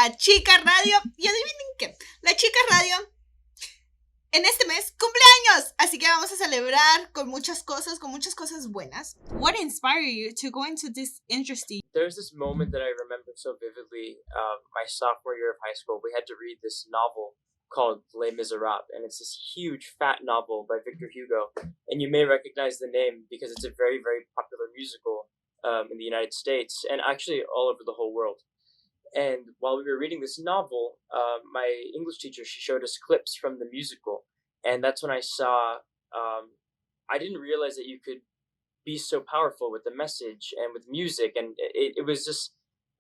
la Chica Radio. Y adivinen qué, la Chica Radio en este mes cumpleaños, así que vamos a celebrar con muchas cosas buenas. What inspired you to go into this industry? There's this moment that I remember so vividly. My sophomore year of high school, we had to read this novel called Les Miserables, and it's this huge fat novel by Victor Hugo, and you may recognize the name because it's a very, very popular musical in the United States and actually all over the whole world. And while we were reading this novel, my English teacher, she showed us clips from the musical, and that's when I saw, I didn't realize that you could be so powerful with the message and with music, and it was just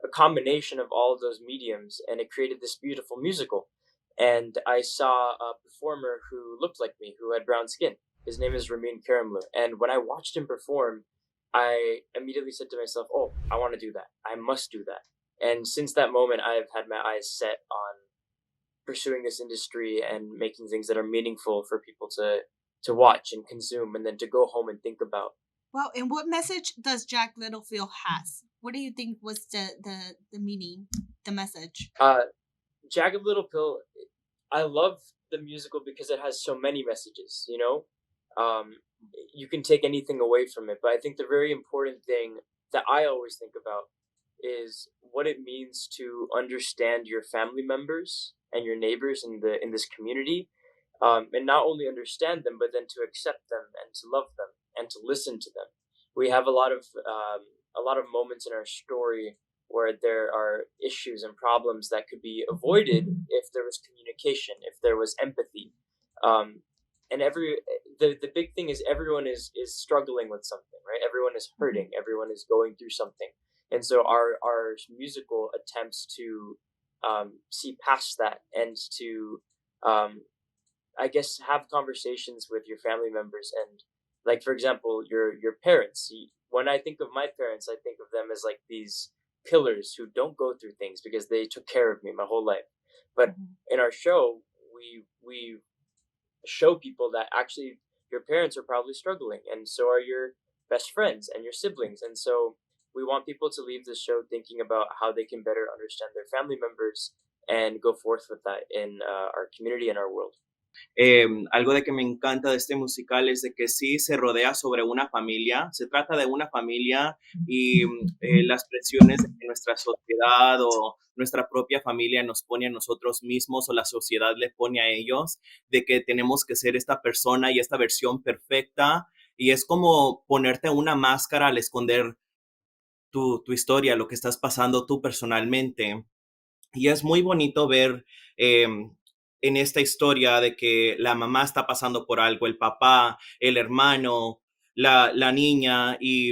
a combination of all of those mediums, and it created this beautiful musical. And I saw a performer who looked like me, who had brown skin. His name is Ramin Karimloo, and when I watched him perform, I immediately said to myself, oh, I want to do that. I must do that. And since that moment, I've had my eyes set on pursuing this industry and making things that are meaningful for people to watch and consume, and then to go home and think about. Wow, and what message does Jagged Little Pill has? What do you think was the meaning, the message? Jagged Little Pill, I love the musical because it has so many messages, you know? You can take anything away from it, but I think the very important thing that I always think about is what it means to understand your family members and your neighbors in this community, and not only understand them, but then to accept them and to love them and to listen to them. We have a lot of moments in our story where there are issues and problems that could be avoided if there was communication, if there was empathy. And the big thing is everyone is struggling with something, right? Everyone is hurting. Everyone is going through something. And so our musical attempts to see past that and to, I guess, have conversations with your family members. And like, for example, your parents. When I think of my parents, I think of them as like these pillars who don't go through things because they took care of me my whole life. But in our show, we show people that actually your parents are probably struggling, and so are your best friends and your siblings. And so we want people to leave the show thinking about how they can better understand their family members and go forth with that in our community and our world. Algo de que me encanta de este musical es de que sí se rodea sobre una familia, se trata de una familia y las presiones que nuestra sociedad o nuestra propia familia nos pone a nosotros mismos o la sociedad le pone a ellos, de que tenemos que ser esta persona y esta versión perfecta, y es como ponerte una máscara al esconder tu historia, lo que estás pasando tú personalmente. Y es muy bonito ver en esta historia de que la mamá está pasando por algo, el papá, el hermano, la niña, y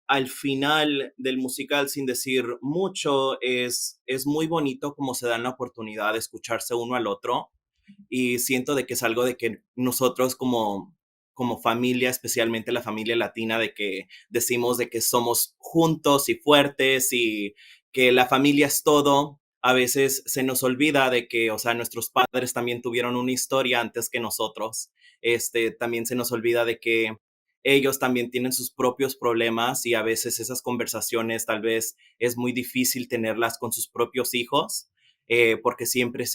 al final del musical, sin decir mucho, es muy bonito como se dan la oportunidad de escucharse uno al otro, y siento de que es algo de que nosotros como familia, especialmente la familia latina, de que decimos de que somos juntos y fuertes y que la familia es todo. A veces se nos olvida de que, o sea, nuestros padres también tuvieron una historia antes que nosotros. También se nos olvida de que ellos también tienen sus propios problemas, y a veces esas conversaciones tal vez es muy difícil tenerlas con sus propios hijos, porque siempre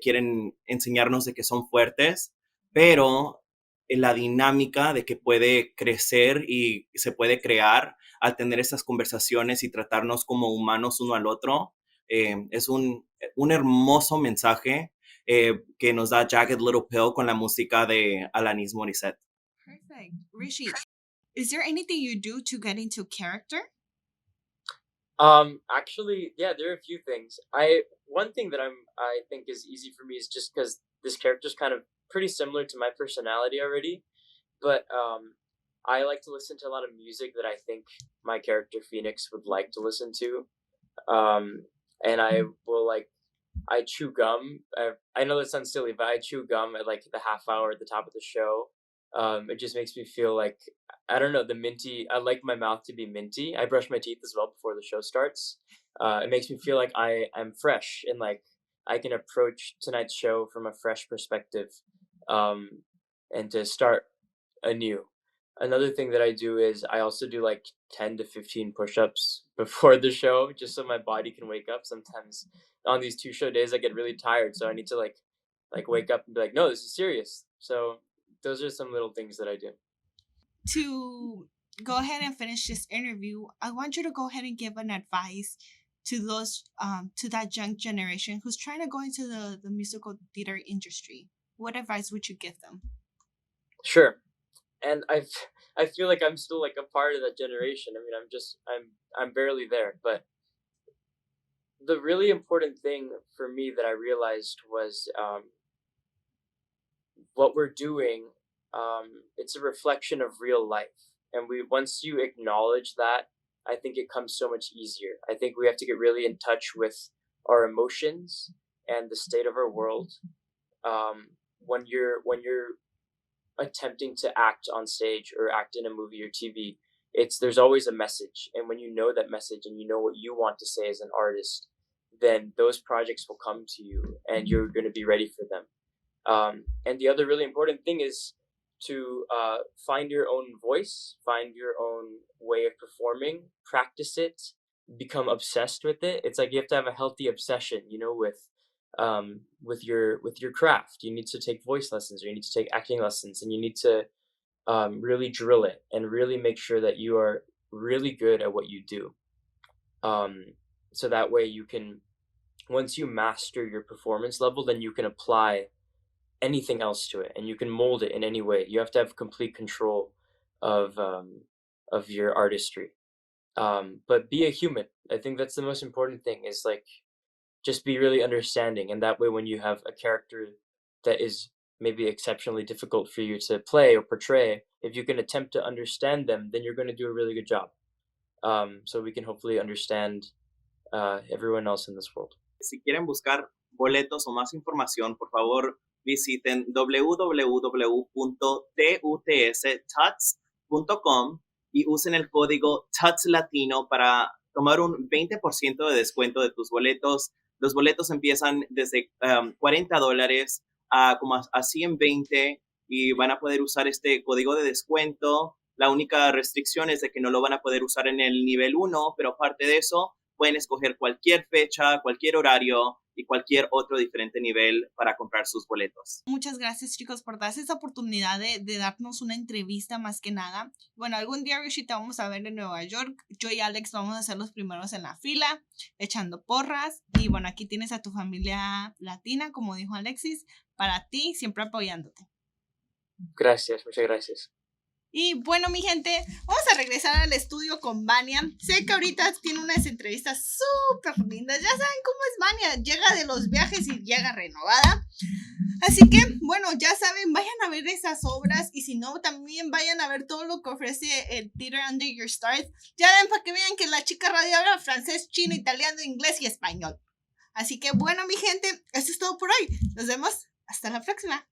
quieren enseñarnos de que son fuertes, pero la dinámica de que puede crecer y se puede crear al tener esas conversaciones y tratarnos como humanos uno al otro, es un hermoso mensaje que nos da Jagged Little Pill con la música de Alanis Morissette. Perfect. Rishi, is there anything you do to get into character? Actually, yeah, there are a few things. One thing that I think is easy for me is just because this character is kind of pretty similar to my personality already, but I like to listen to a lot of music that I think my character Phoenix would like to listen to. And I will I chew gum. I know that sounds silly, but I chew gum at like the half hour at the top of the show. It just makes me feel like, I don't know, the minty. I like my mouth to be minty. I brush my teeth as well before the show starts. It makes me feel like I'm fresh and like I can approach tonight's show from a fresh perspective, and to start anew. another thing that I do is I also do like 10 to 15 push-ups before the show, just so my body can wake up. Sometimes on these 2 show days I get really tired, so I need to like wake up and be like, no, this is serious. So those are some little things that I do. To go ahead and finish this interview, I want you to go ahead and give an advice to those to that young generation who's trying to go into the musical theater industry. What advice would you give them? Sure. And I feel like I'm still like a part of that generation. I mean, I'm barely there, but the really important thing for me that I realized was what we're doing. It's a reflection of real life, and once you acknowledge that, I think it comes so much easier. I think we have to get really in touch with our emotions and the state of our world. When you're attempting to act on stage or act in a movie or TV, there's always a message, and when you know that message and you know what you want to say as an artist, then those projects will come to you, and you're going to be ready for them. And the other really important thing is to find your own voice, find your own way of performing, practice it, become obsessed with it. It's like you have to have a healthy obsession, with your craft. You need to take voice lessons, or you need to take acting lessons, and you need to really drill it and really make sure that you are really good at what you do. So that way you can, once you master your performance level, then you can apply anything else to it, and you can mold it in any way. You have to have complete control of your artistry. But be a human. I think that's the most important thing, is like, just be really understanding, and that way when you have a character that is maybe exceptionally difficult for you to play or portray, if you can attempt to understand them, then you're going to do a really good job. So we can hopefully understand everyone else in this world. Si quieren buscar boletos o más información, por favor visiten www.tuts.com y usen el código TUTSLatino para tomar un 20% de descuento de tus boletos. Los boletos empiezan desde $40 a como a 120, y van a poder usar este código de descuento. La única restricción es de que no lo van a poder usar en el nivel 1, pero aparte de eso, pueden escoger cualquier fecha, cualquier horario y cualquier otro diferente nivel para comprar sus boletos. Muchas gracias, chicos, por darse esta oportunidad de darnos una entrevista, más que nada. Bueno, algún día, Rishi, te vamos a ver en Nueva York. Yo y Alex vamos a ser los primeros en la fila, echando porras. Y bueno, aquí tienes a tu familia latina, como dijo Alexis, para ti, siempre apoyándote. Gracias, muchas gracias. Y bueno, mi gente, vamos a regresar al estudio con Vania. Sé que ahorita tiene unas entrevistas súper lindas. Ya saben cómo es Vania. Llega de los viajes y llega renovada. Así que, bueno, ya saben, vayan a ver esas obras. Y si no, también vayan a ver todo lo que ofrece el Theater Under Your Stars. Ya ven, para que vean que la chica radio habla francés, chino, italiano, inglés y español. Así que, bueno, mi gente, eso es todo por hoy. Nos vemos hasta la próxima.